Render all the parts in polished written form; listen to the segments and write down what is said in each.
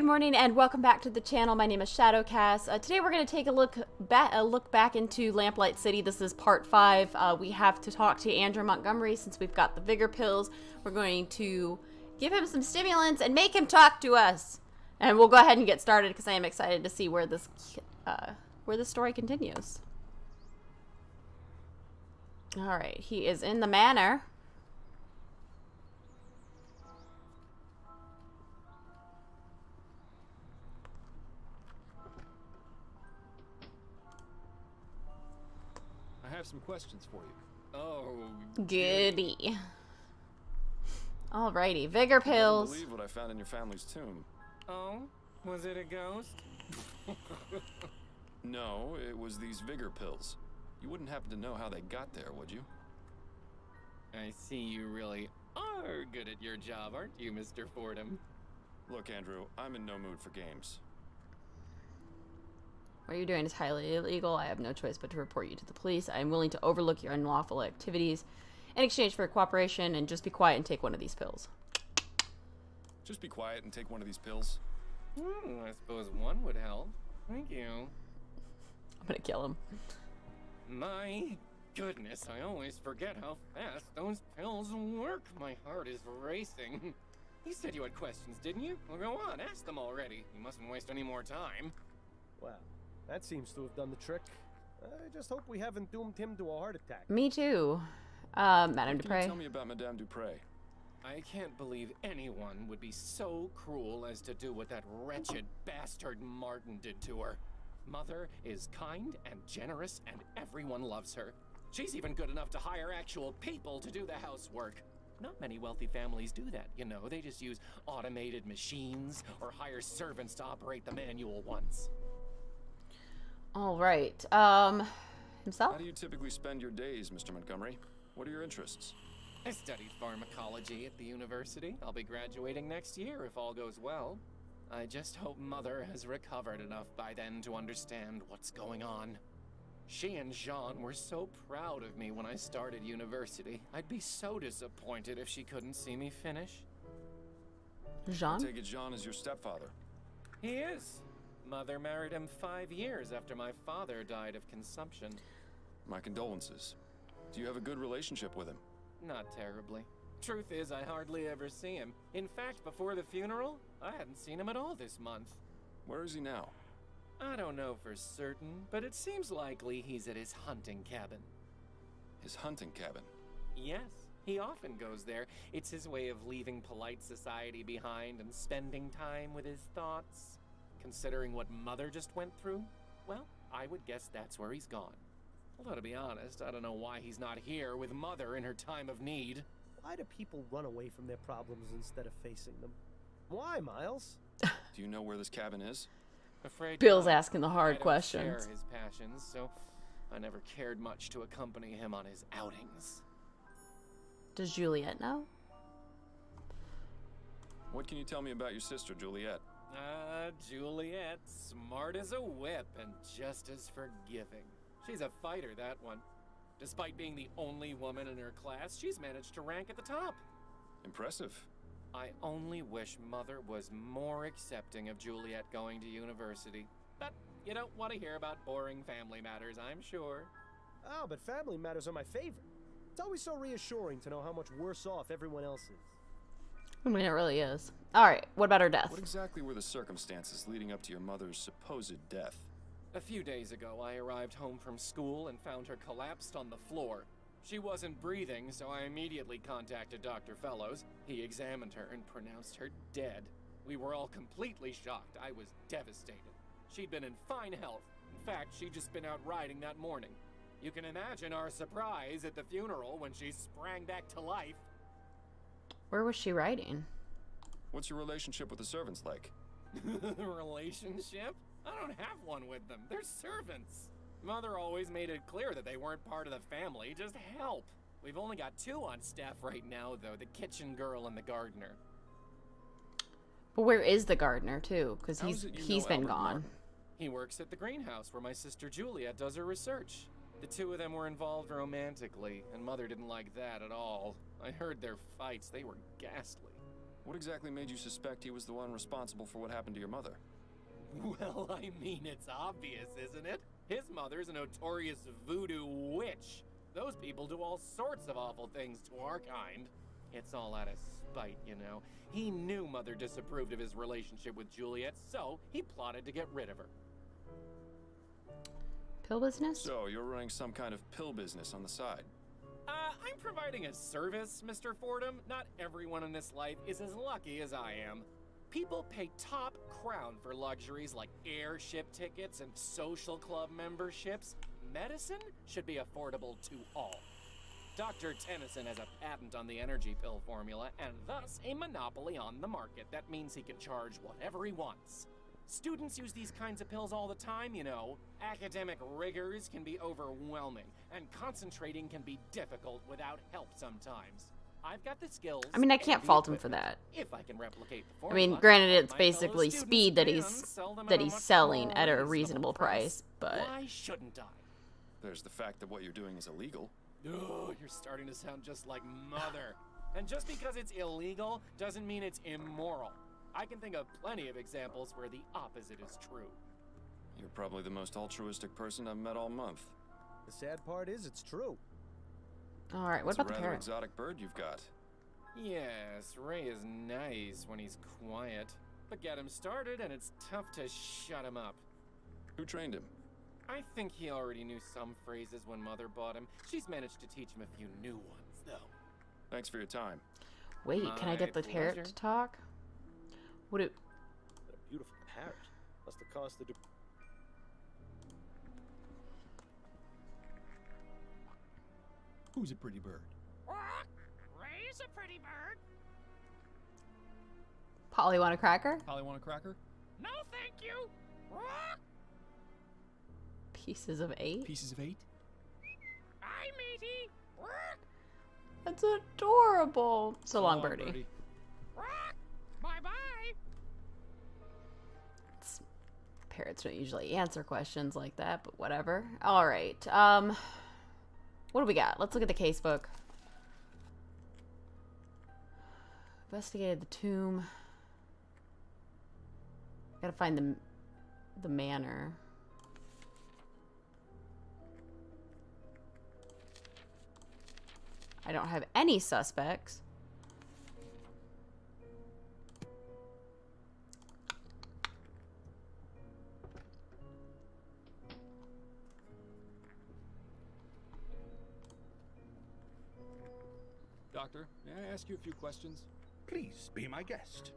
good morning, and welcome back to the channel. My name is Shadowcast. Today we're going to take a look back into Lamplight City. This is part 5. We have to talk to Andrew Montgomery since we've got the vigor pills. We're going to give him some stimulants and make him talk to us. And we'll go ahead and get started because I am excited to see where this story continues. All right, he is in the manor. I have some questions for you. Oh, goody. Alrighty, vigor pills. I can't believe what I found in your family's tomb. Oh, was it a ghost? No, it was these vigor pills. You wouldn't happen to know how they got there, would you? I see you really are good at your job, aren't you, Mr. Fordham? Look, Andrew, I'm in no mood for games. What you're doing is highly illegal. I have no choice but to report you to the police. I am willing to overlook your unlawful activities in exchange for cooperation, and just be quiet and take one of these pills. Just be quiet and take one of these pills. I suppose one would help. Thank you. I'm gonna kill him. My goodness, I always forget how fast those pills work. My heart is racing. You said you had questions, didn't you? Well, go on, ask them already. You mustn't waste any more time. Well, that seems to have done the trick. I just hope we haven't doomed him to a heart attack. Me too. Madame Can you Dupre. tell me about Madame Dupre? I can't believe anyone would be so cruel as to do what that wretched bastard Martin did to her. Mother is kind and generous, and everyone loves her. She's even good enough to hire actual people to do the housework. Not many wealthy families do that, you know. They just use automated machines or hire servants to operate the manual ones. All right. Himself? How do you typically spend your days, Mr. Montgomery? What are your interests? I studied pharmacology at the university. I'll be graduating next year if all goes well. I just hope Mother has recovered enough by then to understand what's going on. She and Jean were so proud of me when I started university. I'd be so disappointed if she couldn't see me finish. I Jean? take it Jean is your stepfather. He is. Mother married him 5 years after my father died of consumption. My condolences. Do you have a good relationship with him? Not terribly. Truth is, I hardly ever see him. In fact, before the funeral, I hadn't seen him at all this month. Where is he now? I don't know for certain, but it seems likely he's at his hunting cabin. His hunting cabin? Yes, he often goes there. It's his way of leaving polite society behind and spending time with his thoughts. Considering what Mother just went through, well, I would guess that's where he's gone. Although, to be honest, I don't know why he's not here with Mother in her time of need. Why do people run away from their problems instead of facing them? Why, Miles? Do you know where this cabin is? Afraid Bill's not. asking the hard I don't questions. share his passions, so I never cared much to accompany him on his outings. Does Juliet know? What can you tell me about your sister, Juliet? Juliet, smart as a whip and just as forgiving. She's a fighter, that one. Despite being the only woman in her class, she's managed to rank at the top. Impressive. I only wish Mother was more accepting of Juliet going to university. But you don't want to hear about boring family matters, I'm sure. Oh, but family matters are my favorite. It's always so reassuring to know how much worse off everyone else is. I mean, it really is. All right, what about her death? What exactly were the circumstances leading up to your mother's supposed death? A few days ago, I arrived home from school and found her collapsed on the floor. She wasn't breathing, so I immediately contacted Dr. Fellows. He examined her and pronounced her dead. We were all completely shocked. I was devastated. She'd been in fine health. In fact, she'd just been out riding that morning. You can imagine our surprise at the funeral when she sprang back to life. Where was she riding? What's your relationship with the servants like? Relationship? I don't have one with them. They're servants. Mother always made it clear that they weren't part of the family, just help. We've only got 2 on staff right now, though, the kitchen girl and the gardener. But where is the gardener, too? Because How is it you he's know been Albert gone. Martin? He works at the greenhouse where my sister Juliet does her research. The 2 of them were involved romantically, and Mother didn't like that at all. I heard their fights. They were ghastly. What exactly made you suspect he was the one responsible for what happened to your mother? Well, I mean, it's obvious, isn't it? His mother's a notorious voodoo witch. Those people do all sorts of awful things to our kind. It's all out of spite, you know. He knew Mother disapproved of his relationship with Juliet, so he plotted to get rid of her. Pill business? So, you're running some kind of pill business on the side. I'm providing a service, Mr. Fordham. Not everyone in this life is as lucky as I am. People pay top crown for luxuries like airship tickets and social club memberships. Medicine should be affordable to all. Dr. Tennyson has a patent on the energy pill formula and thus a monopoly on the market. That means he can charge whatever he wants. Students use these kinds of pills all the time, you know. Academic rigors can be overwhelming, and concentrating can be difficult without help sometimes. I've got the skills. I mean, I can't fault him for that. If I can replicate the I formula, mean, granted, it's my basically fellow speed that students can sell them he's at a much selling more at a reasonable price, but Why shouldn't I? There's the fact that what you're doing is illegal. Oh, you're starting to sound just like Mother. And just because it's illegal doesn't mean it's immoral. I can think of plenty of examples where the opposite is true. You're probably the most altruistic person I've met all month. The sad part is it's true. all right. What It's a about the rather parrot? exotic bird you've got. Yes, Ray is nice when he's quiet. But get him started and it's tough to shut him up. Who trained him? I think he already knew some phrases when Mother bought him. She's managed to teach him a few new ones, though. Thanks for your time. Wait, can I get the My parrot pleasure. to talk? What do? What a beautiful parrot. Must have cost the... Who's a pretty bird? Ray's a pretty bird. Polly want a cracker? Polly want a cracker? No, thank you. Pieces of 8? Pieces of 8? Hi, matey. That's adorable. So long, birdie. Bye-bye. Parrots don't usually answer questions like that, but whatever. All right. What do we got? Let's look at the casebook. Investigated the tomb. Gotta find the manor. I don't have any suspects. Doctor, may I ask you a few questions? Please be my guest.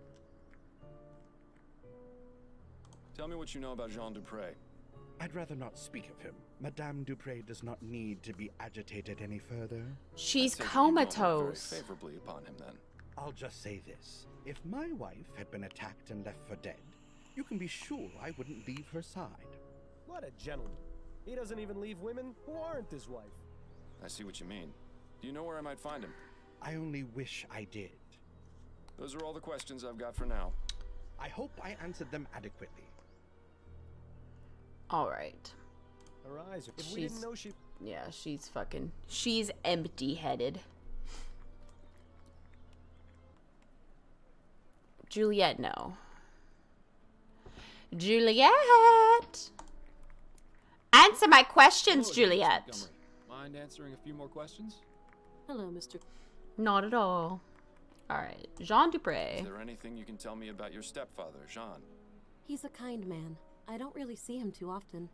Tell me what you know about Jean Dupre. I'd rather not speak of him. Madame Dupre does not need to be agitated any further. She's I take it you don't look comatose. very favorably upon him, then. I'll just say this. If my wife had been attacked and left for dead, you can be sure I wouldn't leave her side. What a gentleman. He doesn't even leave women who aren't his wife. I see what you mean. Do you know where I might find him? I only wish I did. Those are all the questions I've got for now. I hope I answered them adequately. All right. Her eyes are... If we didn't know she... Yeah, she's empty-headed. Juliet, no. Juliet! Answer my questions, Hello again, Mr. Juliet. Montgomery. Mind answering a few more questions? Hello, Mr. Not at all. All right, Jean Is Dupre. there anything you can tell me about your stepfather, Jean? He's a kind man. I don't really see him too often.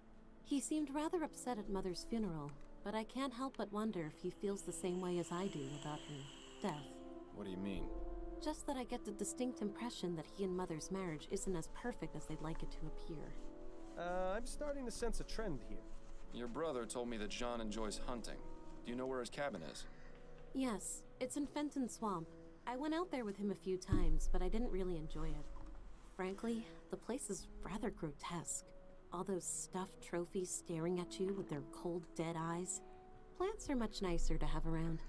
He seemed rather upset at Mother's funeral, but I can't help but wonder if he feels the same way as I do about her death. What do you mean? Just that I get the distinct impression that he and Mother's marriage isn't as perfect as they'd like it to appear. I'm starting to sense a trend here. Your brother told me that Jean enjoys hunting. Do you know where his cabin is? Yes, it's in Fenton Swamp. I went out there with him a few times, but I didn't really enjoy it. Frankly, the place is rather grotesque. All those stuffed trophies staring at you with their cold, dead eyes. Plants are much nicer to have around.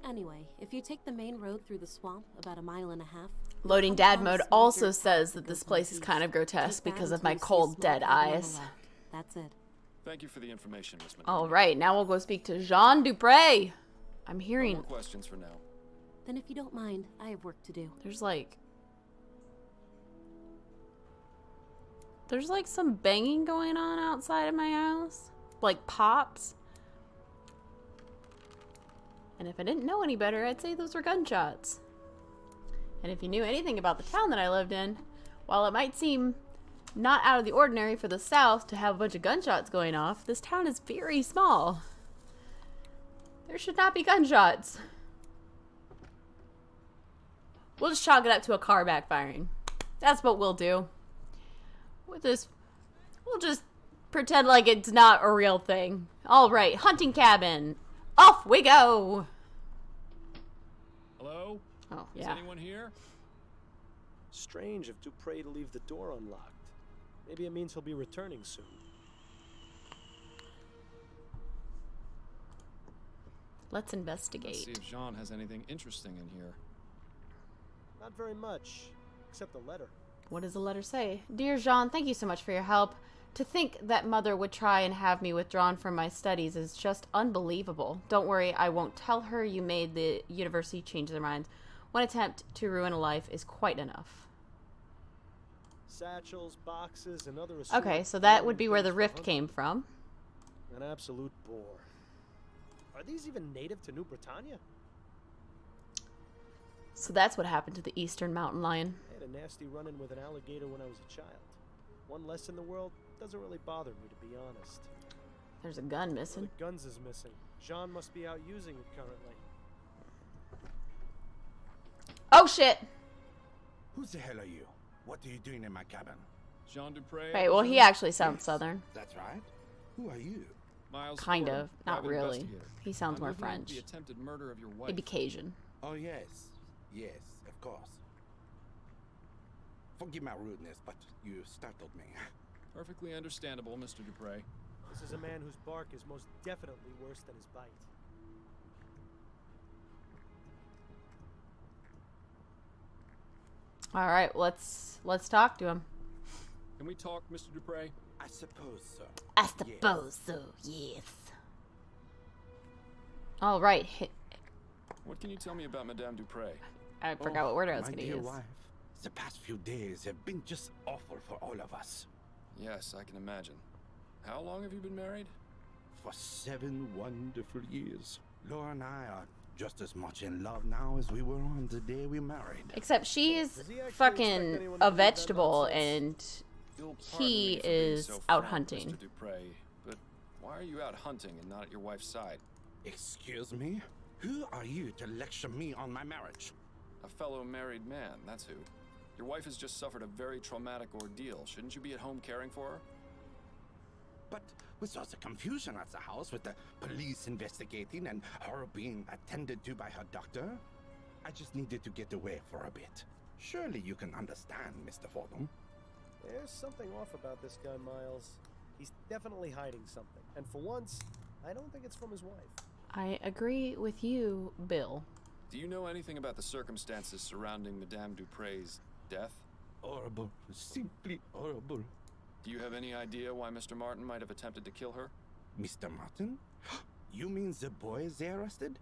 Anyway, if you take the main road through the swamp about 1.5 miles, Loading dad mode also says that this place is kind of grotesque because of my cold, dead eyes. That's it. Thank you for the information, Miss All Montgomery. right, now we'll go speak to Jean Dupre. I'm No hearing... more questions for now. Then if you don't mind, I have work to do. There's like some banging going on outside of my house. Like pops. And if I didn't know any better, I'd say those were gunshots. And if you knew anything about the town that I lived in, while it might seem not out of the ordinary for the South to have a bunch of gunshots going off, this town is very small. There should not be gunshots. We'll just chalk it up to a car backfiring. That's what we'll do. We'll just pretend like it's not a real thing. All right, hunting cabin. Off we go. Hello? Oh, Is yeah. anyone here? Strange of Dupre to leave the door unlocked. Maybe it means he'll be returning soon. Let's investigate. Let's see if Jean has anything interesting in here. Not very much, except a letter. What does the letter say? Dear Jean, thank you so much for your help. To think that Mother would try and have me withdrawn from my studies is just unbelievable. Don't worry, I won't tell her you made the university change their minds. One attempt to ruin a life is quite enough. Satchels, boxes, and other Okay, so that would be where the rift came from. An absolute bore. Are these even native to New Bretagne? So that's what happened to the eastern mountain lion. I had a nasty run-in with an alligator when I was a child. One less in the world doesn't really bother me, to be honest. There's a gun One missing. of the guns is missing. Jean must be out using it currently. Oh shit! Who the hell are you? What are you doing in my cabin? Jean Dupre? Right, well he actually sounds southern. That's right. Who are you? Miles Kind Fordham, of, not private really. investigator. He sounds I'm more looking into French. The attempted murder of your wife. Maybe Cajun. Oh, yes. Yes, of course. Forgive my rudeness, but you startled me. Perfectly understandable, Mr. Dupre. This is a man whose bark is most definitely worse than his bite. All right, let's talk to him. Can we talk, Mr. Dupre? I suppose so. I suppose so, yes. All right, What can you tell me about Madame Dupre? I forgot what word I was my going to dear use. wife, the past few days have been just awful for all of us. Yes, I can imagine. How long have you been married? For 7 wonderful years. Laura and I are just as much in love now as we were on the day we married. Except she's Does he actually expect fucking anyone to a believe that vegetable nonsense? and You'll pardon he me for being is so out frank, hunting. Mr. Dupre, but why are you out hunting and not at your wife's side? Excuse me? Who are you to lecture me on my marriage? A fellow married man, that's who. Your wife has just suffered a very traumatic ordeal. Shouldn't you be at home caring for her? But with all the confusion at the house with the police investigating and her being attended to by her doctor, I just needed to get away for a bit. Surely you can understand, Mr. Fordham. There's something off about this guy, Miles. He's definitely hiding something. And for once, I don't think it's from his wife. I agree with you, Bill. Do you know anything about the circumstances surrounding Madame Dupre's death? Horrible. Simply horrible. Do you have any idea why Mr. Martin might have attempted to kill her? Mr. Martin? You mean the boys they arrested?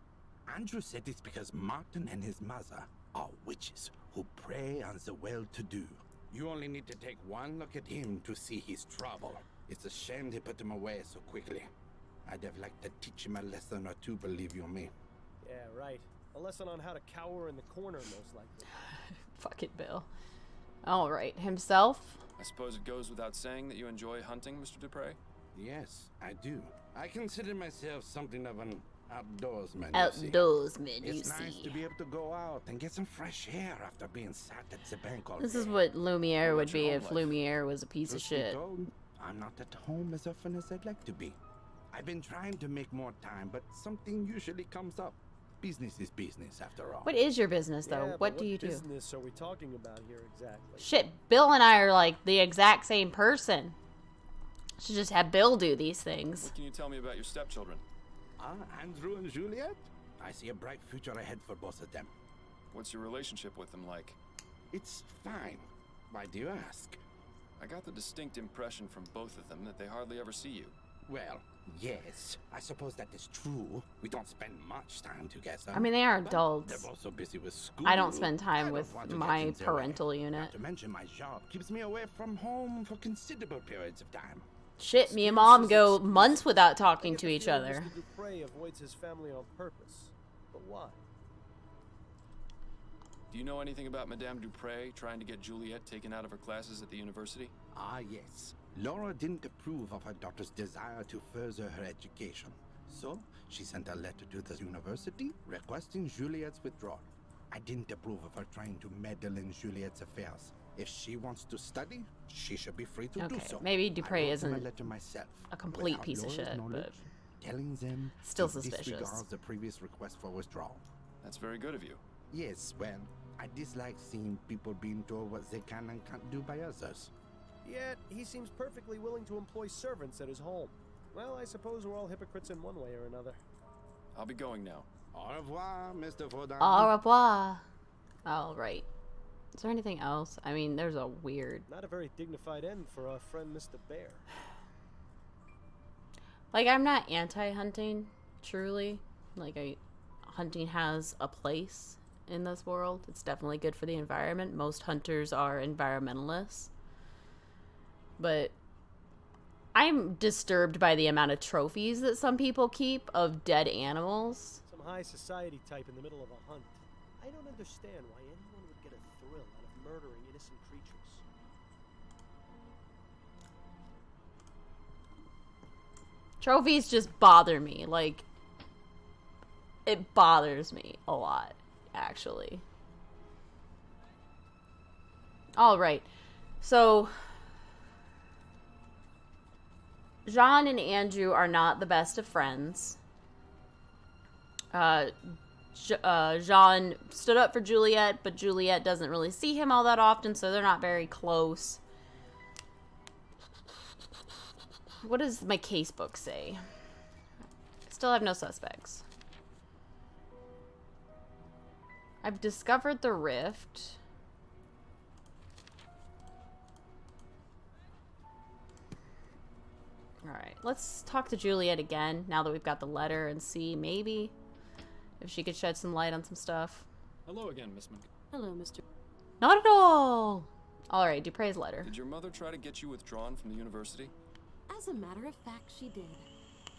Andrew said it's because Martin and his mother are witches who prey on the well-to-do. You only need to take one look at him to see his trouble. It's a shame they put him away so quickly. I'd have liked to teach him a lesson or two, believe you me. Yeah, right. A lesson on how to cower in the corner, most likely. Fuck it, Bill. All right, himself. I suppose it goes without saying that you enjoy hunting, Mr. Dupre? Yes, I do. I consider myself something of an outdoorsman. Outdoorsman, you It's nice to see. be able to go out and get some fresh air after being sat at the bank all This day. is what Lumiere What would about be your if home life? Lumiere was a piece of Truth be shit. told, I'm not at home as often as I'd like to be. I've been trying to make more time, but something usually comes up. Business is business, after all. What is your business, though? Yeah, but what do you do? business are we talking about here exactly? Shit, Bill and I are like the exact same person. Should just have Bill do these things. What can you tell me about your stepchildren? Andrew and Juliet? I see a bright future ahead for both of them. What's your relationship with them like? It's fine. Why do you ask? I got the distinct impression from both of them that they hardly ever see you. Well, yes, I suppose that is true. We don't spend much time together. I mean, they are But adults. they're both so busy with school. I don't spend I time don't with want to get my in their way. parental unit. Not to mention my job keeps me away from home for considerable periods of time. Shit, me and Mom go months without talking to each other. Mr. Dupre avoids his family on purpose. But why? Do you know anything about Madame Dupre trying to get Juliet taken out of her classes at the university? Ah, yes. Laura didn't approve of her daughter's desire to further her education. So, she sent a letter to the university requesting Juliet's withdrawal. I didn't approve of her trying to meddle in Juliet's affairs. If she wants to study, she should be free to do Okay, so. maybe Dupre I wrote them isn't a letter myself, a complete without piece of Laura's shit, knowledge, but telling them still to suspicious. disregard the previous request for withdrawal. That's very good of you. Yes, well, I dislike seeing people being told what they can and can't do by others. Yet, he seems perfectly willing to employ servants at his home. Well, I suppose we're all hypocrites in one way or another. I'll be going now. Au revoir, Mr. Fordham. Au revoir. All right. Is there anything else? I mean, there's a weird... Not a very dignified end for our friend Mr. Bear. Like, I'm not anti-hunting, truly. Like, hunting has a place in this world. It's definitely good for the environment. Most hunters are environmentalists. But I'm disturbed by the amount of trophies that some people keep of dead animals. Some high society type in the middle of a hunt. I don't understand why anyone would get a thrill out of murdering innocent creatures. Trophies just bother me. Like, it bothers me a lot, actually. All right. So, Jean and Andrew are not the best of friends. Jean stood up for Juliet, but Juliet doesn't really see him all that often, so they're not very close. What does my casebook say? Still have no suspects. I've discovered the rift. Alright, let's talk to Juliet again, now that we've got the letter, and see, maybe, if she could shed some light on some stuff. Hello again, Miss Hello, Mr. Not at all! Alright, Dupre's letter. Did your mother try to get you withdrawn from the university? As a matter of fact, she did.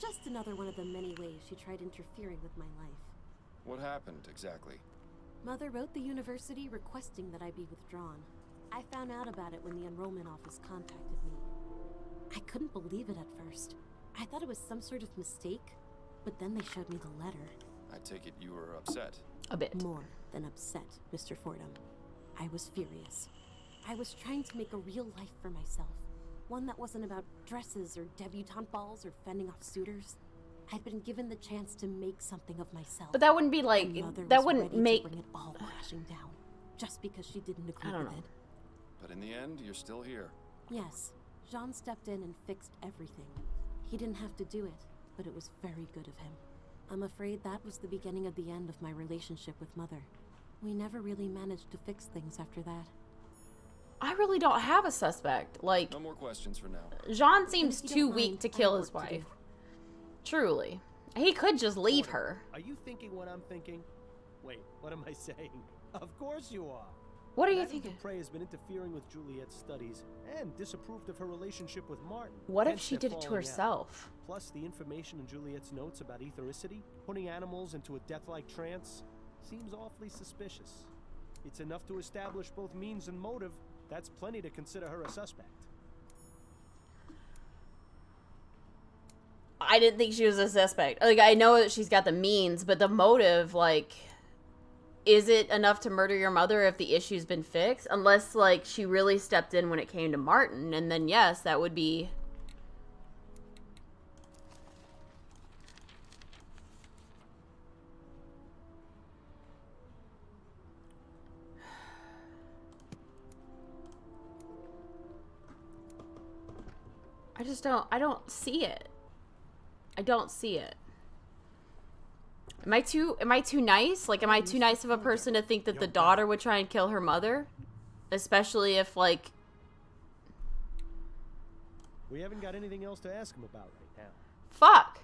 Just another one of the many ways she tried interfering with my life. What happened, exactly? Mother wrote the university requesting that I be withdrawn. I found out about it when the enrollment office contacted me. I couldn't believe it at first. I thought it was some sort of mistake, but then they showed me the letter. I take it you were upset. A bit. More than upset, Mr. Fordham. I was furious. I was trying to make a real life for myself. One that wasn't about dresses or debutante balls or fending off suitors. I'd been given the chance to make something of myself. But that wouldn't be like, And Mother that was wouldn't ready make... to bring it all crashing down, just because she didn't agree I don't with know. it. But in the end, you're still here. Yes, Jean stepped in and fixed everything. He didn't have to do it, but it was very good of him. I'm afraid that was the beginning of the end of my relationship with Mother. We never really managed to fix things after that. I really don't have a suspect. Like, No more questions for now. Jean seems If you too don't weak mind, to I have kill his work to do. wife. Truly. He could just leave her. Are you thinking what I'm thinking? Wait, what am I saying? Of course you are. What are you Madame thinking? Dupre has been interfering with Juliet's studies and disapproved of her relationship with Martin. What if Hence she their did it to falling out. herself? Plus, the information in Juliet's notes about ethericity, putting animals into a death-like trance, seems awfully suspicious. It's enough to establish both means and motive. That's plenty to consider her a suspect. I didn't think she was a suspect. Like, I know that she's got the means, but the motive, like, is it enough to murder your mother if the issue's been fixed? Unless, like, she really stepped in when it came to Martin, and then, yes, that would be... I don't see it. I don't see it. Am I too nice? Like, am I too nice of a person to think that the daughter would try and kill her mother? Especially if, like... We haven't got anything else to ask him about right now. Fuck.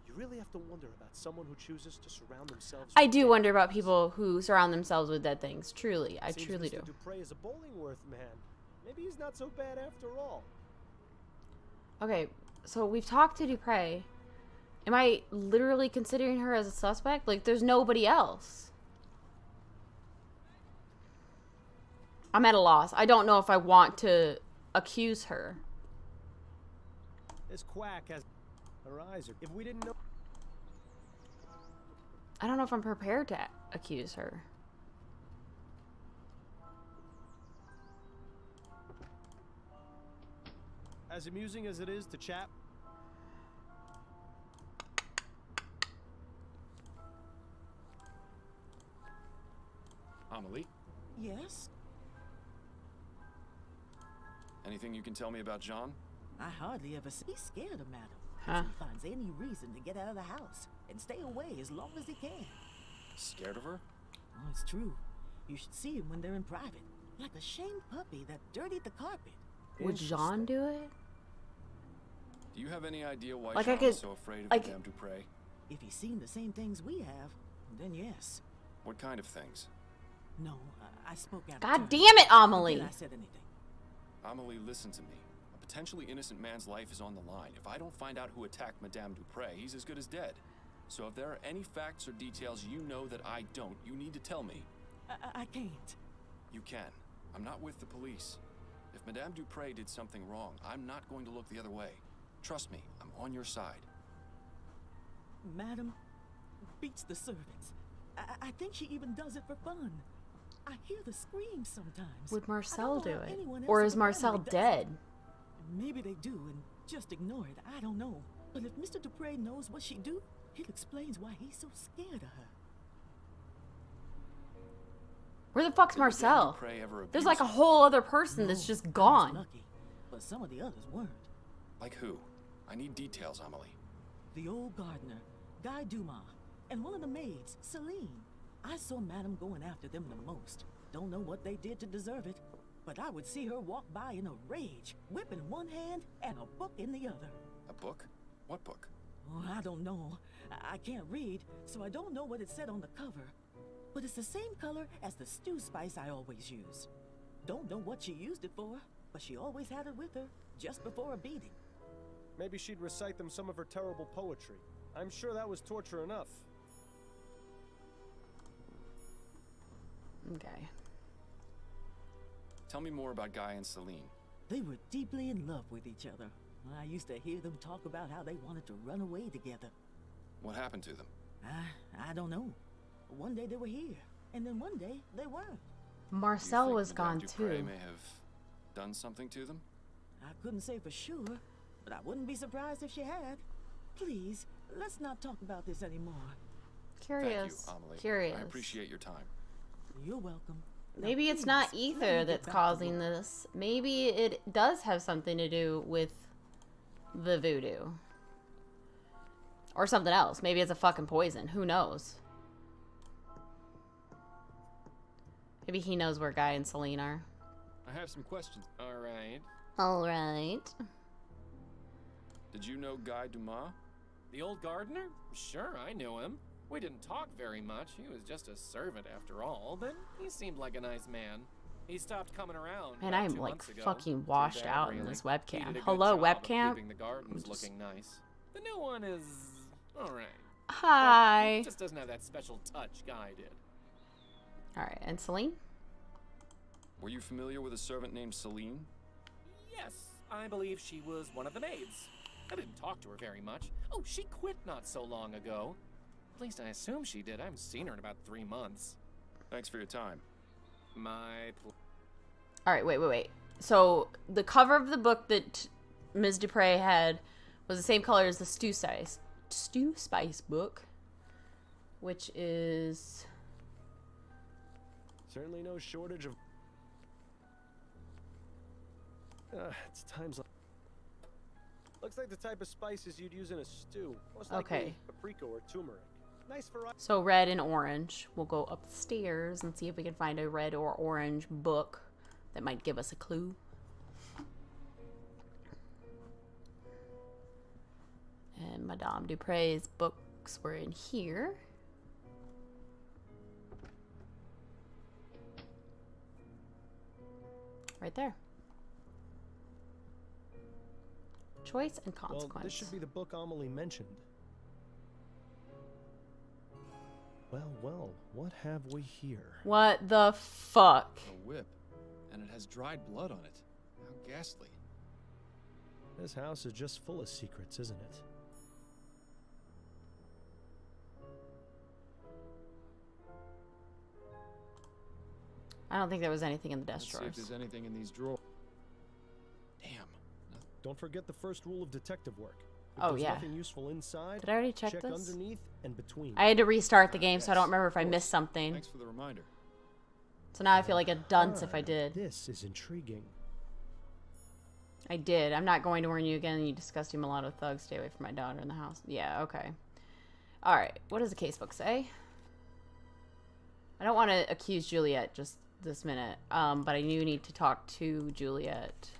You really have to wonder about someone who chooses to surround themselves I with do dead wonder about things. people who surround themselves with dead things. Truly. I Seems truly Mr. do. Dupre is a Bollingworth man. Maybe he's not so bad after all. Okay, so we've talked to Dupre. Am I literally considering her as a suspect? Like, there's nobody else. I'm at a loss. I don't know if I want to accuse her. This quack has her eyes. If we didn't know. I don't know if I'm prepared to accuse her. As amusing as it is to chat. Amelie, Yes? Anything you can tell me about Jean? I hardly ever see. He's scared of Madam. Huh. He finds any reason to get out of the house and stay away as long as he can. Scared of her? Oh, it's true. You should see him when they're in private. Like a shamed puppy that dirtied the carpet. Would Jean do it? Do you have any idea why Like, I Jean could- is so afraid of like- Madame Dupre? If he's seen the same things we have, then yes. What kind of things? No, I spoke out of God turn. damn it, Not Amelie! that I said anything. Amelie, listen to me. A potentially innocent man's life is on the line. If I don't find out who attacked Madame Dupre, he's as good as dead. So if there are any facts or details you know that I don't, you need to tell me. I can't. You can. I'm not with the police. If Madame Dupre did something wrong, I'm not going to look the other way. Trust me, I'm on your side. Madam beats the servants. I think she even does it for fun. I hear the screams sometimes. Would I Marcel don't do know how it? anyone else Or in is the Marcel family does dead? it. Maybe they do and just ignore it. I don't know. But if Mr. Dupre knows what she do, it explains why he's so scared of her. Where the fuck's Did Madame Marcel? Dupre ever There's abuse like a her? whole other person that's No, just I was gone. lucky, but some of the others weren't. Like who? I need details, Amelie. The old gardener, Guy Dumas, and one of the maids, Celine. I saw Madame going after them the most. Don't know what they did to deserve it, but I would see her walk by in a rage, whip in one hand and a book in the other. A book? What book? Oh, I don't know. I can't read, so I don't know what it said on the cover. But it's the same color as the stew spice I always use. Don't know what she used it for, but she always had it with her, just before a beating. Maybe she'd recite them some of her terrible poetry. I'm sure that was torture enough. Okay. Tell me more about Guy and Celine. They were deeply in love with each other. I used to hear them talk about how they wanted to run away together. What happened to them? I don't know. One day they were here, and then one day they weren't. Marcel You think was Madame gone Dupre too. may have done something to them? I couldn't say for sure, but I wouldn't be surprised if she had. Please, let's not talk about this anymore. Curious. Thank you, Amelie. Curious. I appreciate your time. You're welcome. Now, Maybe it's please, not let me ether get that's back to causing work. this. Maybe it does have something to do with the voodoo. Or something else. Maybe it's a fucking poison. Who knows? Maybe he knows where Guy and Celine are. I have some questions. All right. Alright. Did you know Guy Dumas? The old gardener? Sure, I knew him. We didn't talk very much. He was just a servant after all, but he seemed like a nice man. He stopped coming around. Man, about I'm 2 like months ago. fucking Too washed bad, out in really. this He webcam. did a good Hello, job of webcam? keeping the gardens Just- looking nice. The new one is all right. Hi. It just doesn't have that special touch Guy did. Alright, and Celine? Were you familiar with a servant named Celine? Yes, I believe she was one of the maids. I didn't talk to her very much. Oh, she quit not so long ago. At least I assume she did. I haven't seen her in about 3 months. Thanks for your time. My Alright, wait. So, the cover of the book that Ms. Dupre had was the same color as the Stew Spice book. Which is... Certainly no shortage of. It's times like. Looks like the type of spices you'd use in a stew. Most likely Okay. paprika or turmeric. Nice variety. So red and orange. We'll go upstairs and see if we can find a red or orange book that might give us a clue. Madame Dupre's books were in here. Right there. Choice and consequence. Well, this should be the book Amelie mentioned. Well, what have we here? What the fuck? A whip. And it has dried blood on it. How ghastly. This house is just full of secrets, isn't it? I don't think there was anything in the desk Let's see if drawers. there's anything in these drawers. Damn. Don't forget the first rule of detective work. If Oh, there's yeah. nothing useful inside, Did I already check check this? underneath and between. I had to restart the game, so I don't Yes, remember if I of missed course. something. Thanks for the reminder. So now I feel like a dunce if I did. This is intriguing. I did. I'm not going to warn you again, you disgusting mulatto thug. Stay away from my daughter in the house. Yeah, okay. Alright, what does the casebook say? I don't want to accuse Juliet just this minute, but I do need to talk to Juliet.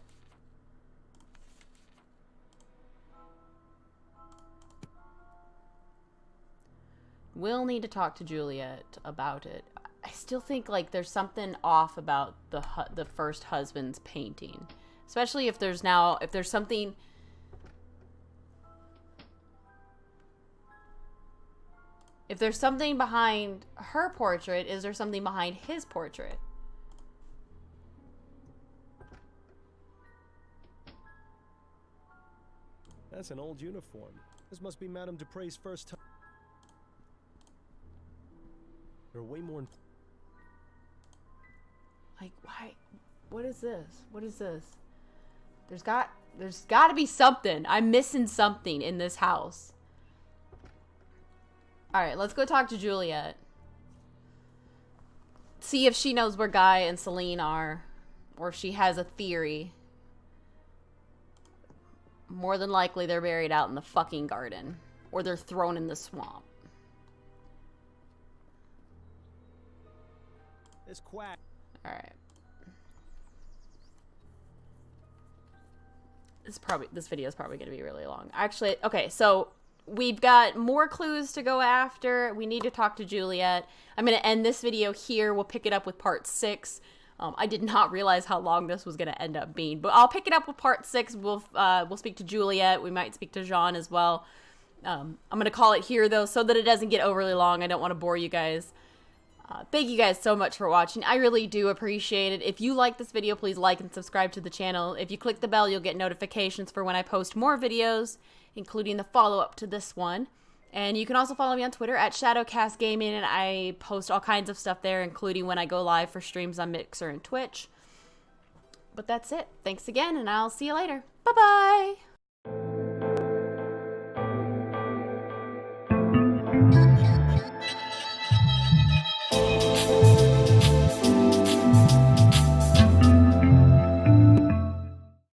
We'll need to talk to Juliet about it. I still think like there's something off about the first husband's painting, especially if there's something. If there's something behind her portrait, is there something behind his portrait? That's an old uniform. This must be Madame Dupre's first time. They're way more. Like, why? What is this? What is this? There's got to be something. I'm missing something in this house. All right, let's go talk to Juliet. See if she knows where Guy and Celine are, or if she has a theory. More than likely, they're buried out in the fucking garden, or they're thrown in the swamp. This quack. All right. This video is probably going to be really long. Actually, okay, so we've got more clues to go after. We need to talk to Juliet. I'm going to end this video here. We'll pick it up with part 6. I did not realize how long this was going to end up being, but I'll pick it up with part 6. We'll speak to Juliet. We might speak to Jean as well. I'm going to call it here, though, so that it doesn't get overly long. I don't want to bore you guys. Thank you guys so much for watching. I really do appreciate it. If you like this video, please like and subscribe to the channel. If you click the bell, you'll get notifications for when I post more videos, including the follow-up to this one. And you can also follow me on Twitter at Shadowcast Gaming, and I post all kinds of stuff there, including when I go live for streams on Mixer and Twitch. But that's it. Thanks again, and I'll see you later. Bye-bye!